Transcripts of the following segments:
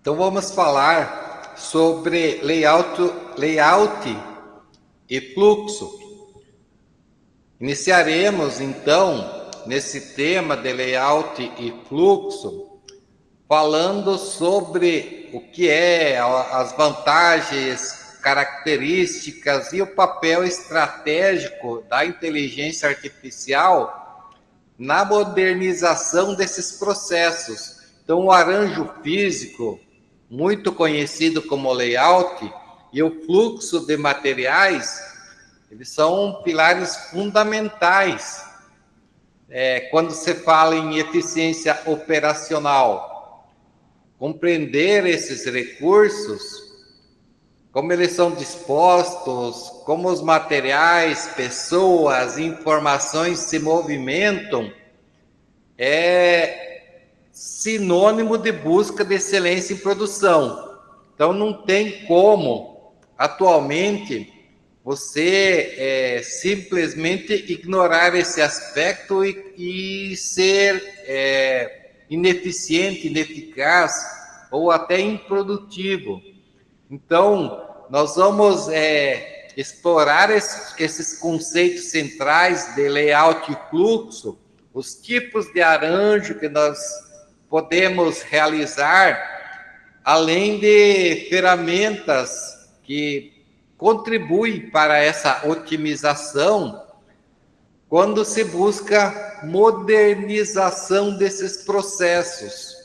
Então vamos falar sobre layout e fluxo. Iniciaremos então nesse tema de layout e fluxo, falando sobre o que é as vantagens, características e o papel estratégico da inteligência artificial na modernização desses processos. Então, o arranjo físico, muito conhecido como layout, e o fluxo de materiais, eles são pilares fundamentais quando se fala em eficiência operacional. Compreender esses recursos, como eles são dispostos, como os materiais, pessoas, informações se movimentam, é sinônimo de busca de excelência em produção. Então, não tem como, atualmente, você simplesmente ignorar esse aspecto e ser ineficiente, ineficaz ou até improdutivo. Então, nós vamos explorar esses conceitos centrais de layout e fluxo, os tipos de arranjo que nós podemos realizar, além de ferramentas que contribuem para essa otimização quando se busca modernização desses processos.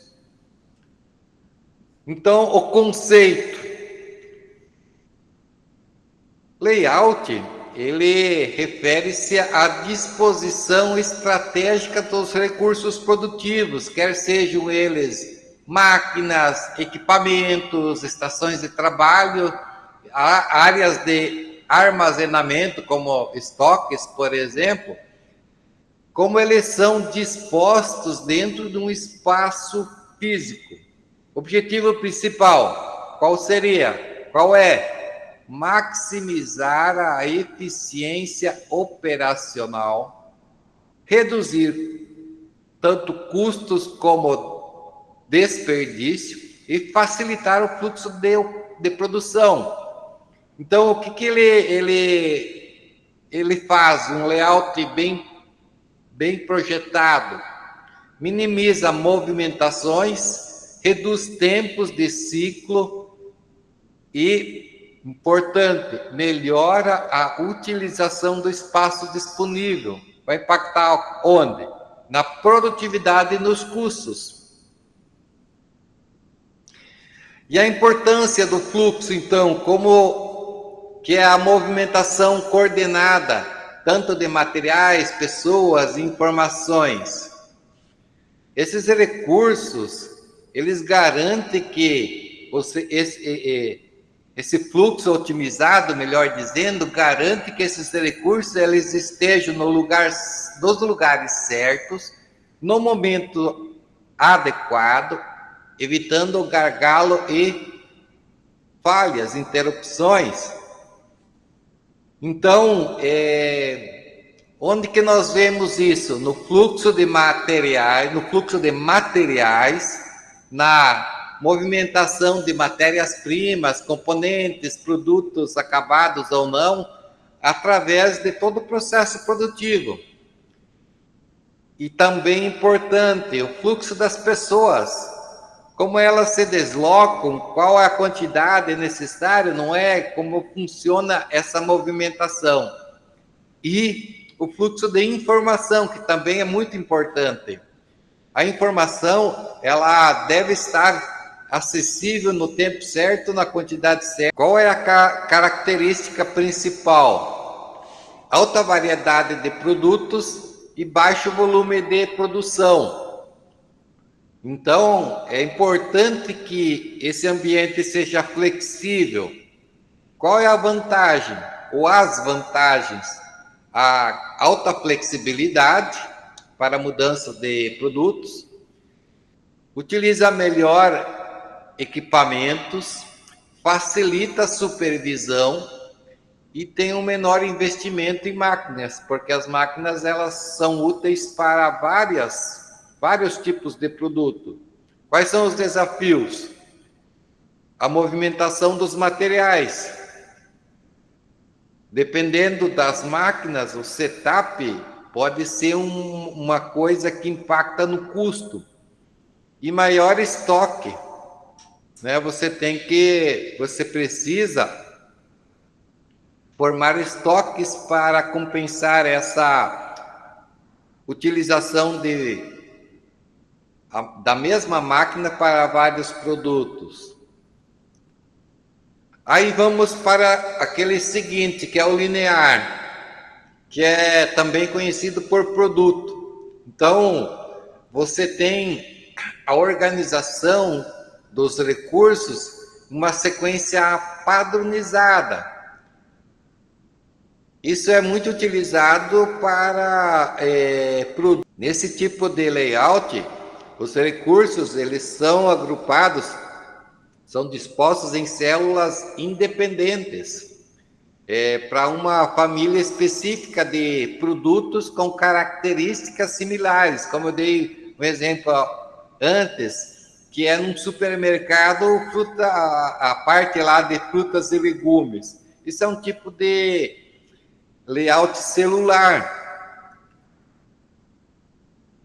Então, o conceito layout, ele refere-se à disposição estratégica dos recursos produtivos, quer sejam eles máquinas, equipamentos, estações de trabalho, áreas de armazenamento, como estoques, por exemplo, como eles são dispostos dentro de um espaço físico. Objetivo principal, qual seria? Qual é? Maximizar a eficiência operacional, reduzir tanto custos como desperdício e facilitar o fluxo de produção. Então, o que ele faz? Um layout bem projetado, minimiza movimentações, reduz tempos de ciclo e, importante, melhora a utilização do espaço disponível. Vai impactar onde? Na produtividade e nos custos. E a importância do fluxo, então, como que é a movimentação coordenada, tanto de materiais, pessoas, informações. Esses recursos, eles garantem que esse fluxo otimizado, melhor dizendo, garante que esses recursos eles estejam nos lugares certos, no momento adequado, evitando o gargalo e falhas, interrupções. Então, onde que nós vemos isso? No fluxo de materiais, na movimentação de matérias-primas, componentes, produtos acabados ou não, através de todo o processo produtivo. E também importante, o fluxo das pessoas, como elas se deslocam, qual é a quantidade necessária, não é? Como funciona essa movimentação. E o fluxo de informação, que também é muito importante. A informação, ela deve estar acessível no tempo certo, na quantidade certa. Qual é a característica principal? Alta variedade de produtos e baixo volume de produção. Então, é importante que esse ambiente seja flexível. Qual é a vantagem ou as vantagens? A alta flexibilidade para mudança de produtos, utiliza melhor equipamentos, facilita a supervisão e tem um menor investimento em máquinas, porque as máquinas elas são úteis para vários tipos de produto. Quais são os desafios? a movimentação dos materiais. Dependendo das máquinas, o setup pode ser uma coisa que impacta no custo. E maior estoque, né? Você precisa formar estoques para compensar essa utilização da mesma máquina para vários produtos. Aí vamos para aquele seguinte, que é o linear, que é também conhecido por produto. Então, você tem a organização dos recursos, uma sequência padronizada. Isso é muito utilizado para nesse tipo de layout. Os recursos, eles são agrupados, são dispostos em células independentes para uma família específica de produtos com características similares, como eu dei um exemplo antes, que é num supermercado a parte lá de frutas e legumes. Isso é um tipo de layout celular.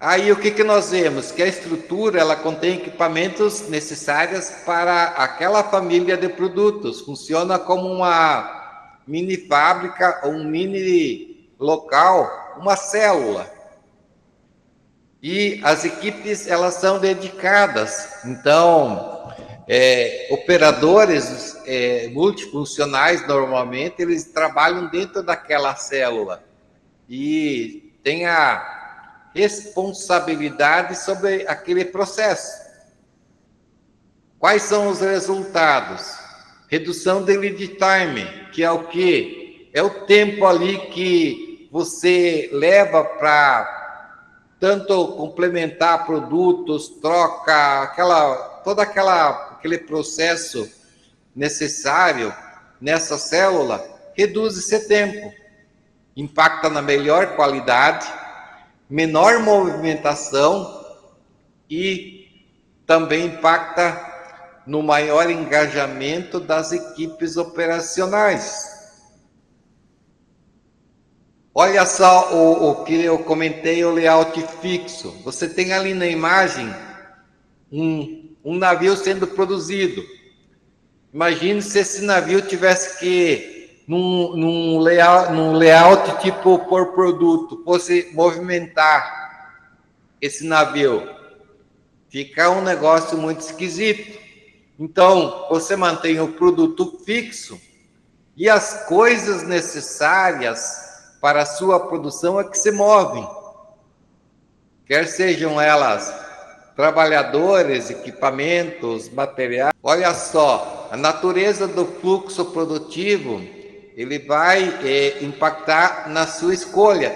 Aí o que nós vemos? Que a estrutura ela contém equipamentos necessários para aquela família de produtos. Funciona como uma mini fábrica ou um mini local, uma célula. E as equipes elas são dedicadas. Então, operadores multifuncionais normalmente eles trabalham dentro daquela célula e tem a responsabilidade sobre aquele processo. Quais são os resultados? Redução de lead time, que é o quê? É o tempo ali que você leva para tanto complementar produtos, troca, aquele processo necessário nessa célula, reduz esse tempo, impacta na melhor qualidade, menor movimentação e também impacta no maior engajamento das equipes operacionais. Olha só o que eu comentei, o layout fixo. Você tem ali na imagem um navio sendo produzido. Imagine se esse navio tivesse que num layout tipo por produto, fosse movimentar esse navio. Fica um negócio muito esquisito. Então, você mantém o produto fixo e as coisas necessárias para a sua produção é que se movem. Quer sejam elas trabalhadores, equipamentos, materiais. Olha só, a natureza do fluxo produtivo ele vai impactar na sua escolha,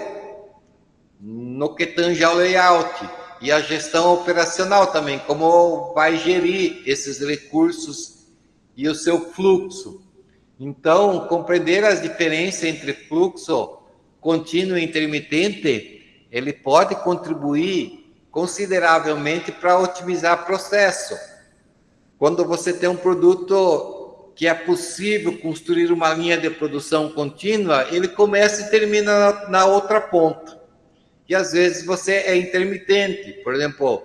no que tange ao layout e a gestão operacional também, como vai gerir esses recursos e o seu fluxo. Então, compreender as diferenças entre fluxo contínuo e intermitente, ele pode contribuir consideravelmente para otimizar processo. Quando você tem um produto que é possível construir uma linha de produção contínua, ele começa e termina na outra ponta. E às vezes você é intermitente, por exemplo,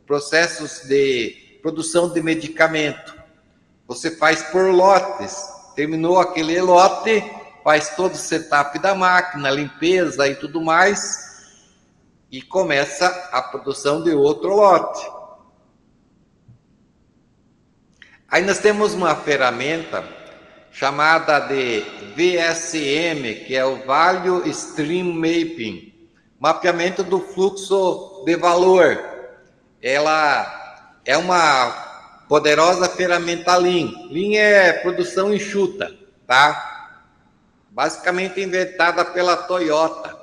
processos de produção de medicamento. Você faz por lotes, terminou aquele lote, faz todo o setup da máquina, limpeza e tudo mais, e começa a produção de outro lote. Aí nós temos uma ferramenta chamada de VSM, que é o Value Stream Mapping, mapeamento do fluxo de valor. Ela é uma poderosa ferramenta Lean. Lean é produção enxuta, tá? Basicamente inventada pela Toyota.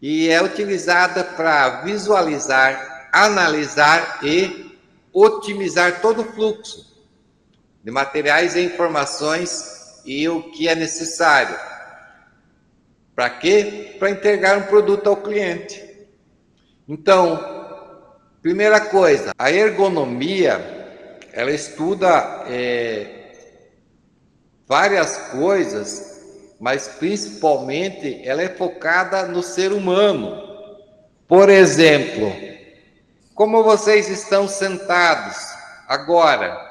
E é utilizada para visualizar, analisar e otimizar todo o fluxo de materiais e informações e o que é necessário. Para quê? Para entregar um produto ao cliente. Então, primeira coisa, a ergonomia ela estuda várias coisas, mas principalmente ela é focada no ser humano. Por exemplo, como vocês estão sentados agora,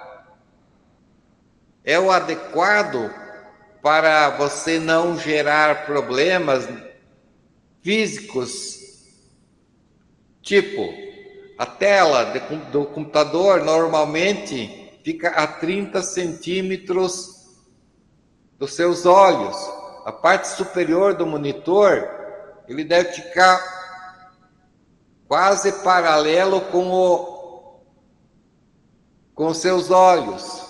é o adequado para você não gerar problemas físicos, tipo, a tela do computador normalmente fica a 30 centímetros dos seus olhos. A parte superior do monitor, ele deve ficar quase paralelo com os seus olhos.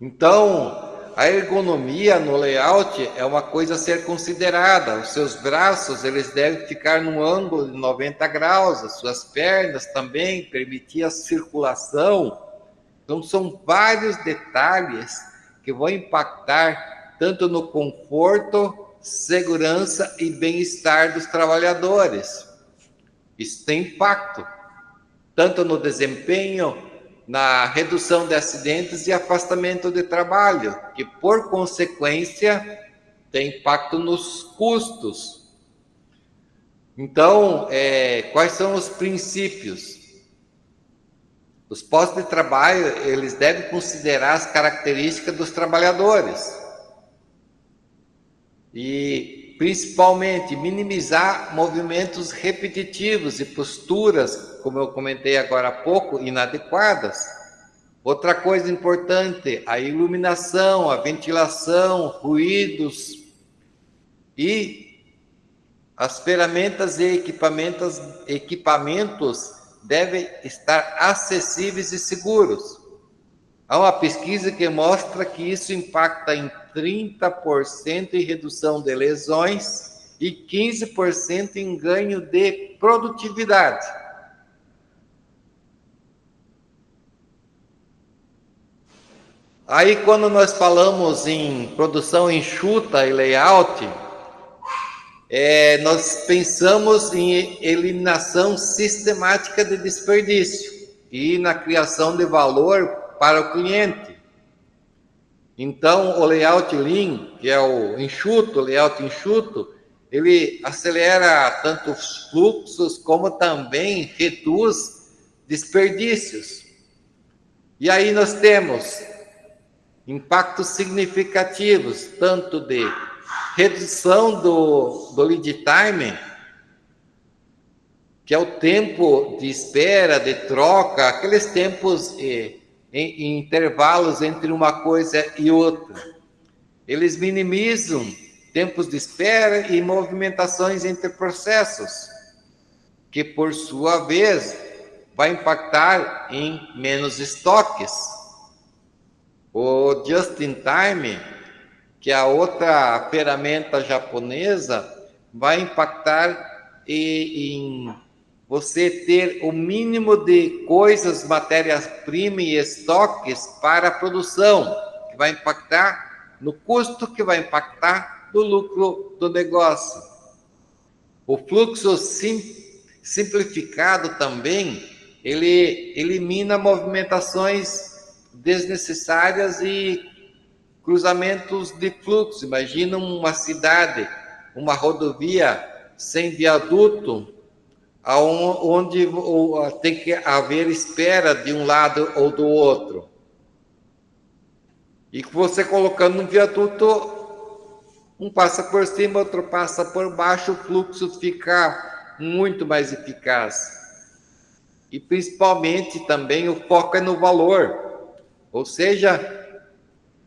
Então, a ergonomia no layout é uma coisa a ser considerada. Os seus braços, eles devem ficar num ângulo de 90 graus, as suas pernas também, permitir a circulação. Então, são vários detalhes que vão impactar tanto no conforto, segurança e bem-estar dos trabalhadores. Isso tem impacto, tanto no desempenho, na redução de acidentes e afastamento de trabalho, que por consequência tem impacto nos custos. Então, quais são os princípios? Os postos de trabalho, eles devem considerar as características dos trabalhadores e, principalmente, minimizar movimentos repetitivos e posturas, como eu comentei agora há pouco, inadequadas. Outra coisa importante, a iluminação, a ventilação, ruídos e as ferramentas e equipamentos devem estar acessíveis e seguros. Há uma pesquisa que mostra que isso impacta em 30% em redução de lesões e 15% em ganho de produtividade. Aí, quando nós falamos em produção enxuta e layout, nós pensamos em eliminação sistemática de desperdício e na criação de valor para o cliente. Então, o layout lean, que é o layout enxuto, ele acelera tanto os fluxos como também reduz desperdícios. E aí nós temos impactos significativos, tanto de redução do lead time, que é o tempo de espera, de troca, aqueles tempos em intervalos entre uma coisa e outra. Eles minimizam tempos de espera e movimentações entre processos, que por sua vez vai impactar em menos estoques. O Just in Time, que é a outra ferramenta japonesa, vai impactar em você ter o mínimo de coisas, matérias-primas e estoques para a produção, que vai impactar no custo, que vai impactar no lucro do negócio. O fluxo simplificado também, ele elimina movimentações desnecessárias e cruzamentos de fluxo. Imagina uma cidade, uma rodovia sem viaduto, onde tem que haver espera de um lado ou do outro. E você colocando um viaduto, um passa por cima, outro passa por baixo, o fluxo fica muito mais eficaz. E principalmente também o foco é no valor. Ou seja,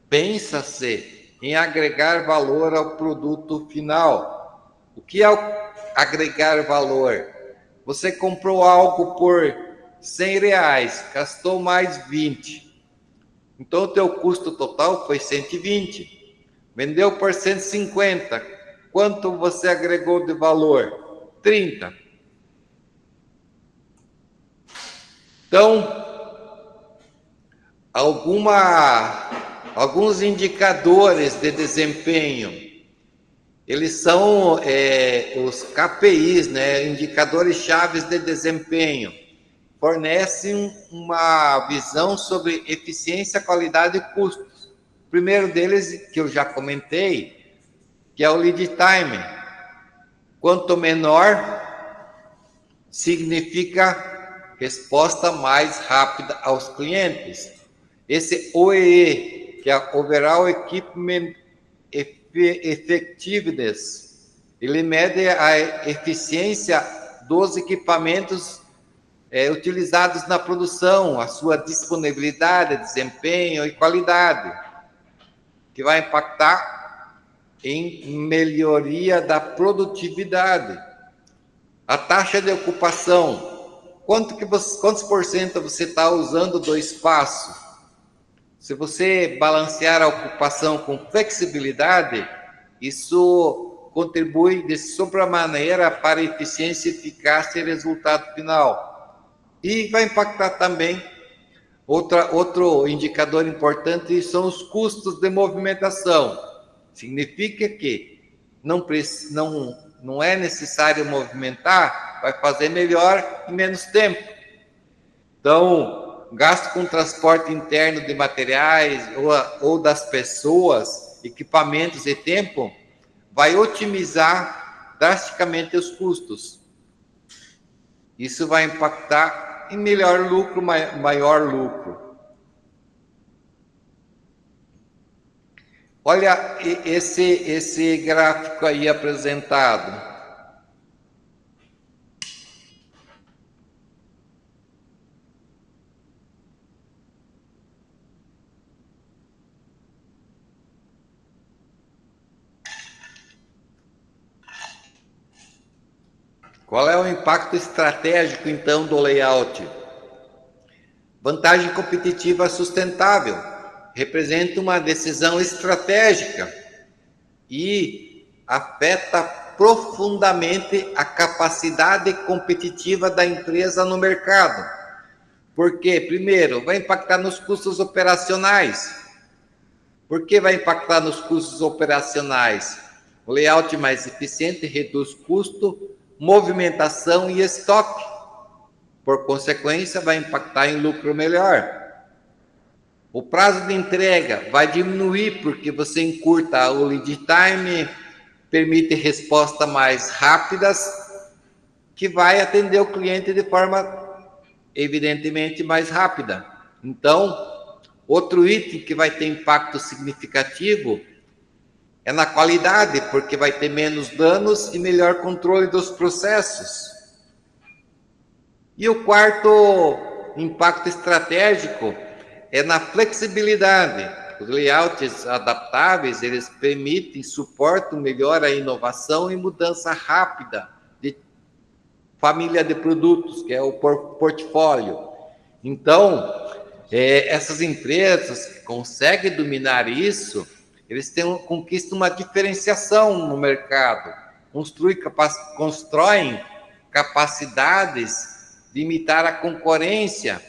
pensa-se em agregar valor ao produto final. O que é agregar valor? Você comprou algo por R$100, gastou mais 20. Então, o teu custo total foi 120. Vendeu por 150. Quanto você agregou de valor? 30. Então, alguns indicadores de desempenho, eles são os KPIs, né? Indicadores chaves de desempenho. fornecem uma visão sobre eficiência, qualidade e custos. O primeiro deles, que eu já comentei, que é o lead time. Quanto menor, significa resposta mais rápida aos clientes. Esse OEE, que é Overall Equipment Effectiveness, ele mede a eficiência dos equipamentos utilizados na produção, a sua disponibilidade, desempenho e qualidade, que vai impactar em melhoria da produtividade. A taxa de ocupação, quantos por cento você está usando do espaço? Se você balancear a ocupação com flexibilidade, isso contribui de sobremaneira para a eficiência, eficácia e resultado final. E vai impactar também, outro indicador importante são os custos de movimentação. Significa que não é necessário movimentar, vai fazer melhor em menos tempo. Então, gasto com transporte interno de materiais ou das pessoas, equipamentos e tempo, vai otimizar drasticamente os custos. Isso vai impactar em melhor lucro, maior lucro. Olha esse gráfico aí apresentado. Qual é o impacto estratégico, então, do layout? Vantagem competitiva sustentável. Representa uma decisão estratégica e afeta profundamente a capacidade competitiva da empresa no mercado. Porque, primeiro, vai impactar nos custos operacionais. Por que vai impactar nos custos operacionais? O layout mais eficiente reduz custo, movimentação e estoque. Por consequência, vai impactar em lucro melhor. O prazo de entrega vai diminuir porque você encurta o lead time, permite respostas mais rápidas, que vai atender o cliente de forma, evidentemente, mais rápida. Então, outro item que vai ter impacto significativo é na qualidade, porque vai ter menos danos e melhor controle dos processos. E o quarto impacto estratégico é na flexibilidade. Os layouts adaptáveis, eles permitem, suportam melhor a inovação e mudança rápida de família de produtos, que é o portfólio. Então, essas empresas que conseguem dominar isso, eles conquistam uma diferenciação no mercado, constroem capacidades de imitar a concorrência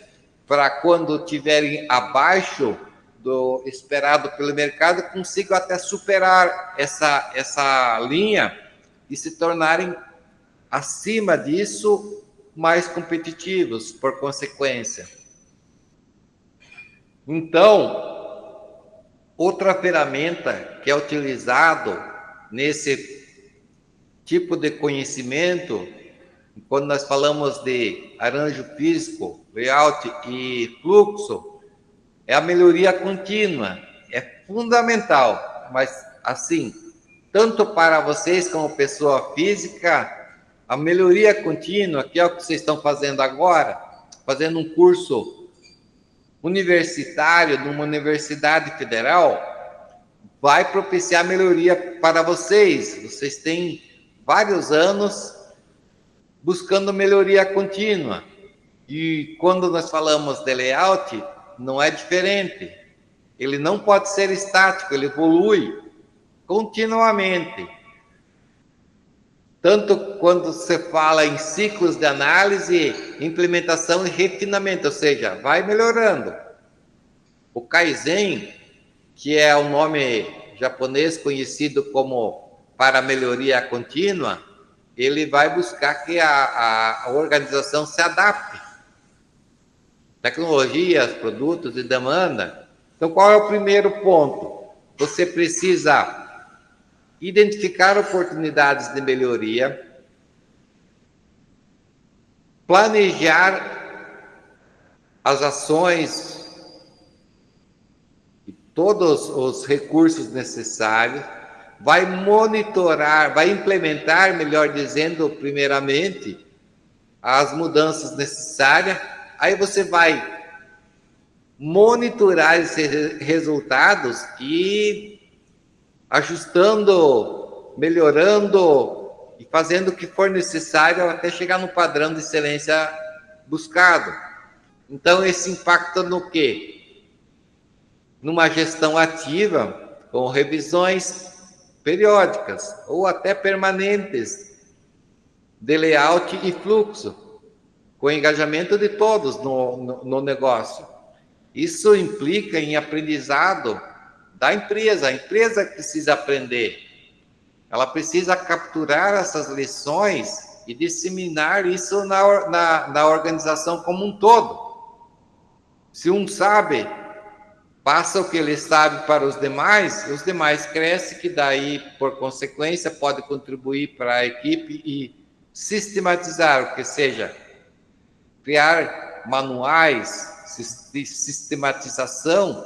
para quando estiverem abaixo do esperado pelo mercado, consigam até superar essa linha e se tornarem, acima disso, mais competitivos, por consequência. Então, outra ferramenta que é utilizado nesse tipo de conhecimento, quando nós falamos de arranjo físico, layout e fluxo, é a melhoria contínua. É fundamental, mas assim, tanto para vocês como pessoa física, a melhoria contínua, que é o que vocês estão fazendo agora, fazendo um curso universitário numa universidade federal, vai propiciar melhoria para vocês. Vocês têm vários anos buscando melhoria contínua. E quando nós falamos de layout, não é diferente. Ele não pode ser estático, ele evolui continuamente. Tanto quando você fala em ciclos de análise, implementação e refinamento, ou seja, vai melhorando. O Kaizen, que é um nome japonês conhecido como para melhoria contínua, ele vai buscar que a organização se adapte tecnologias, produtos e demanda. Então, qual é o primeiro ponto? Você precisa identificar oportunidades de melhoria, planejar as ações e todos os recursos necessários, vai monitorar, vai implementar, melhor dizendo, primeiramente, as mudanças necessárias, aí você vai monitorar esses resultados e ajustando, melhorando e fazendo o que for necessário até chegar no padrão de excelência buscado. Então, esse impacta no quê? Numa gestão ativa, com revisões periódicas ou até permanentes de layout e fluxo, com engajamento de todos no negócio. Isso implica em aprendizado da empresa. A empresa precisa aprender. Ela precisa capturar essas lições e disseminar isso na organização como um todo. Se um sabe, passa o que ele sabe para os demais crescem, que daí, por consequência, pode contribuir para a equipe e sistematizar, o que seja, criar manuais de sistematização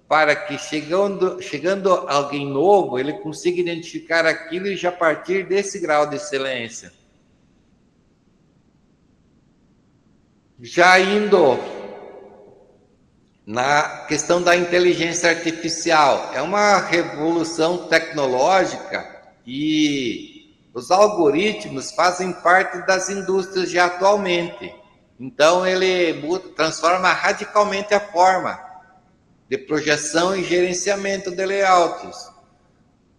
para que chegando alguém novo, ele consiga identificar aquilo e já partir desse grau de excelência. Já indo na questão da inteligência artificial, é uma revolução tecnológica e os algoritmos fazem parte das indústrias já atualmente. Então, ele transforma radicalmente a forma de projeção e gerenciamento de layouts.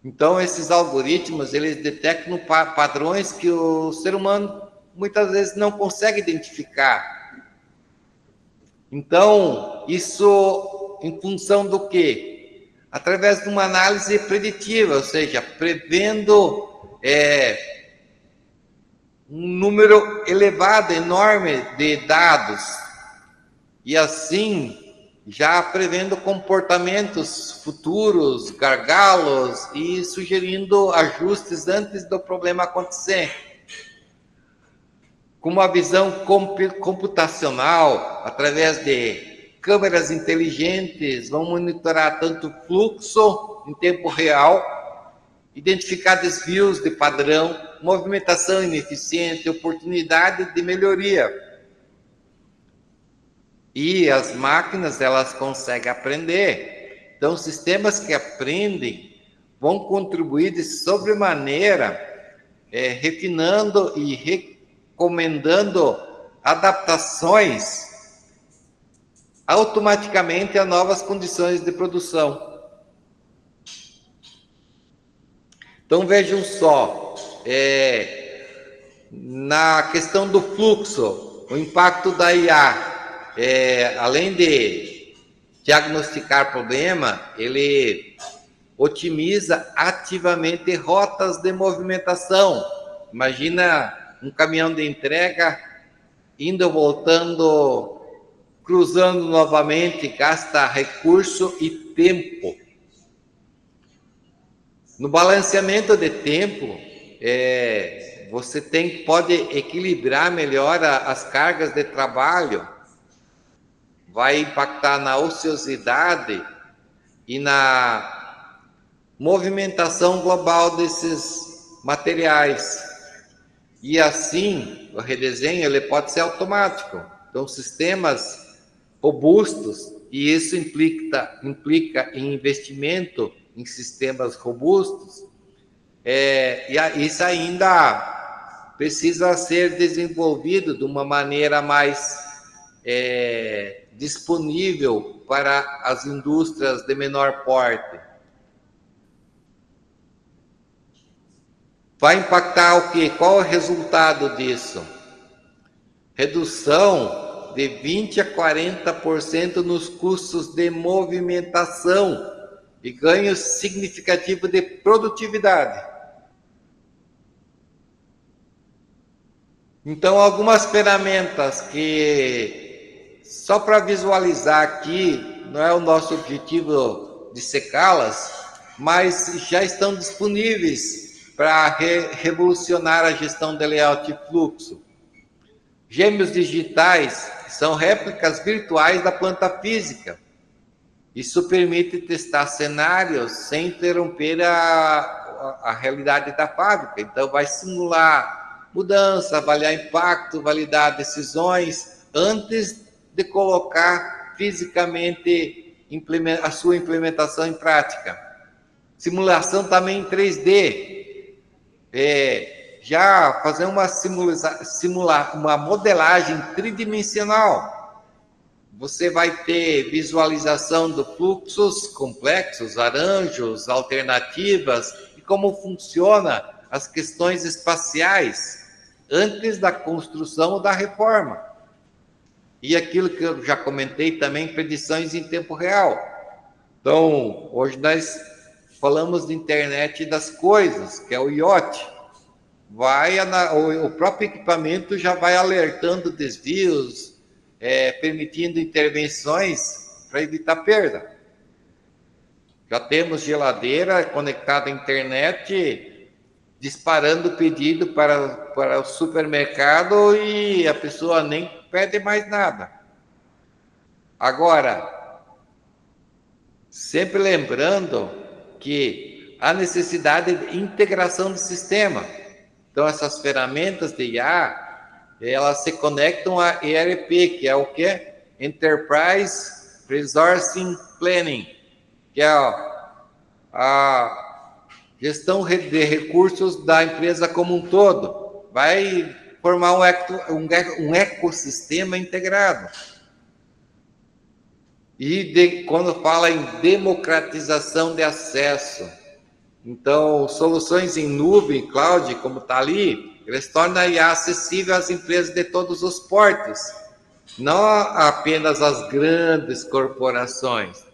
Então, esses algoritmos, eles detectam padrões que o ser humano muitas vezes não consegue identificar. Então, isso em função do quê? Através de uma análise preditiva, ou seja, prevendo um número elevado, enorme de dados, e assim já prevendo comportamentos futuros, gargalos, e sugerindo ajustes antes do problema acontecer. Com uma visão computacional, através de câmeras inteligentes, vão monitorar tanto o fluxo em tempo real, identificar desvios de padrão, movimentação ineficiente, oportunidade de melhoria. E as máquinas, elas conseguem aprender. Então, sistemas que aprendem vão contribuir de sobremaneira, refinando e recomendando adaptações automaticamente a novas condições de produção. Então, vejam só, na questão do fluxo, o impacto da IA, além de diagnosticar problema, ele otimiza ativamente rotas de movimentação. Imagina um caminhão de entrega indo, voltando, cruzando novamente, gasta recurso e tempo. No balanceamento de tempo, você pode equilibrar melhor as cargas de trabalho, vai impactar na ociosidade e na movimentação global desses materiais. E assim, o redesenho ele pode ser automático. Então, sistemas robustos, e isso implica em investimento em sistemas robustos, e isso ainda precisa ser desenvolvido de uma maneira mais disponível para as indústrias de menor porte. Vai impactar o quê? Qual é o resultado disso? Redução de 20% a 40% nos custos de movimentação e ganho significativo de produtividade. Então, algumas ferramentas que só para visualizar aqui, não é o nosso objetivo de secá-las, mas já estão disponíveis para revolucionar a gestão de layout e fluxo. Gêmeos digitais são réplicas virtuais da planta física. Isso permite testar cenários sem interromper a realidade da fábrica. Então, vai simular mudança, avaliar impacto, validar decisões, antes de colocar fisicamente a sua implementação em prática. Simulação também em 3D. Já fazer uma modelagem tridimensional. Você vai ter visualização de fluxos complexos, arranjos, alternativas e como funciona as questões espaciais antes da construção ou da reforma. E aquilo que eu já comentei também, predições em tempo real. Então, hoje nós falamos de internet das coisas, que é o IoT. O próprio equipamento já vai alertando desvios, permitindo intervenções para evitar perda. Já temos geladeira conectada à internet, disparando pedido para o supermercado e a pessoa nem pede mais nada. Agora, sempre lembrando que há necessidade de integração do sistema. Então, essas ferramentas de IA, elas se conectam a ERP, que é o quê? Enterprise Resourcing Planning, que é a gestão de recursos da empresa como um todo. Vai formar um ecossistema integrado. E quando fala em democratização de acesso, então, soluções em nuvem, cloud, como está ali, eles tornam a IA acessível às empresas de todos os portes, não apenas às grandes corporações.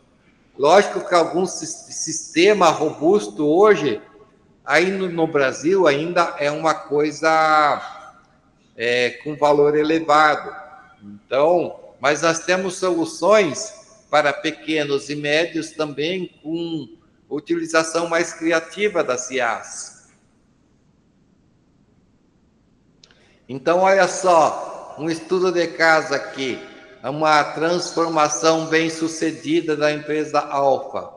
Lógico que algum sistema robusto hoje, aí no Brasil, ainda é uma coisa com valor elevado. Então, mas nós temos soluções para pequenos e médios também com utilização mais criativa das IAs. Então, olha só, um estudo de caso aqui, uma transformação bem sucedida da empresa Alfa.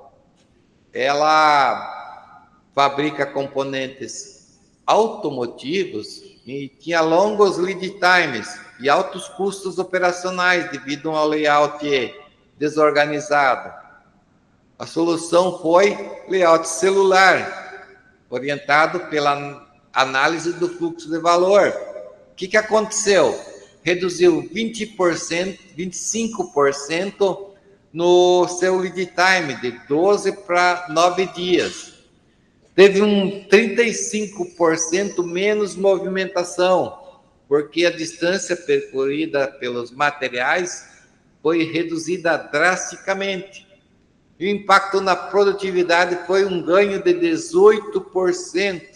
Ela fabrica componentes automotivos e tinha longos lead times e altos custos operacionais devido ao layout desorganizado. A solução foi layout celular, orientado pela análise do fluxo de valor. O que aconteceu? Reduziu 25% no seu lead time, de 12 para 9 dias. Teve um 35% menos movimentação, porque a distância percorrida pelos materiais foi reduzida drasticamente. E o impacto na produtividade foi um ganho de 18%.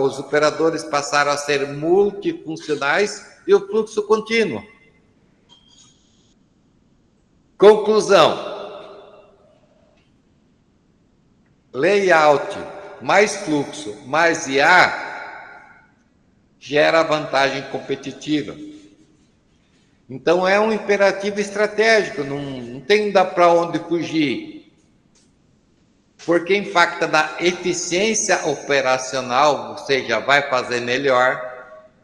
Os operadores passaram a ser multifuncionais e o fluxo contínuo. Conclusão. Layout mais fluxo mais IA gera vantagem competitiva. Então, é um imperativo estratégico, não tem para onde fugir. Porque impacta na eficiência operacional, ou seja, vai fazer melhor,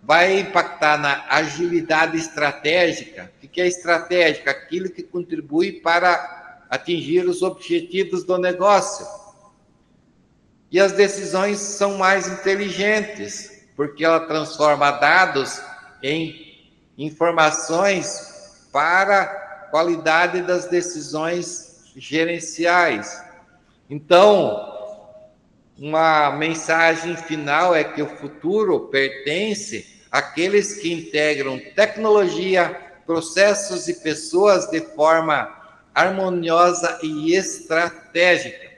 vai impactar na agilidade estratégica. O que é estratégica? Aquilo que contribui para atingir os objetivos do negócio. E as decisões são mais inteligentes, porque ela transforma dados em informações para a qualidade das decisões gerenciais. Então, uma mensagem final é que o futuro pertence àqueles que integram tecnologia, processos e pessoas de forma harmoniosa e estratégica.